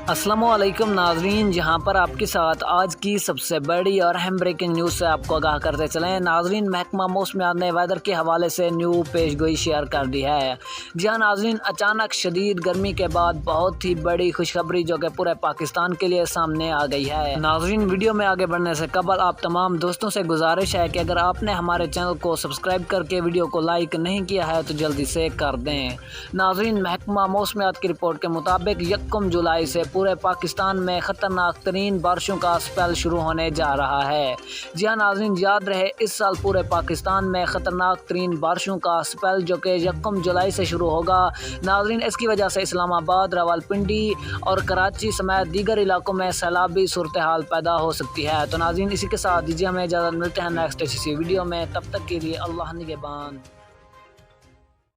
अस्सलामुअलैकुम नाजरीन, जहां पर आपके साथ आज की सबसे बड़ी और अहम ब्रेकिंग न्यूज़ से आपको आगाह करते चलें। नाजरीन, महकमा मौसमियात ने वेदर के हवाले से न्यू पेशगोई शेयर कर दी है। जी हाँ नाजरीन, अचानक शदीद गर्मी के बाद बहुत ही बड़ी खुशखबरी जो कि पूरे पाकिस्तान के लिए सामने आ गई है। नाजरीन, वीडियो में आगे बढ़ने से कबल आप तमाम दोस्तों से गुजारिश है कि अगर आपने हमारे चैनल को सब्सक्राइब करके वीडियो को लाइक नहीं किया है तो जल्दी से कर दें। नाजरीन, महकमा मौसमियात की रिपोर्ट के मुताबिक 1 जुलाई से पूरे पाकिस्तान में ख़तरनाक तरीन बारिशों का स्पेल शुरू होने जा रहा है। जी हाँ नाज़रीन, याद रहे इस साल पूरे पाकिस्तान में ख़तरनाक तरीन बारिशों का स्पेल जो कि 1 जुलाई से शुरू होगा। नाज़रीन, इसकी वजह से इस्लामाबाद, रावलपिंडी और कराची समेत दीगर इलाकों में सैलाबी सूरत हाल पैदा हो सकती है। तो नाज़रीन, इसी के साथ दीजिए हमें इजाज़त, मिलते हैं नेक्स्ट अच्छी वीडियो में। तब तक के लिए अल्लाह निगहबान।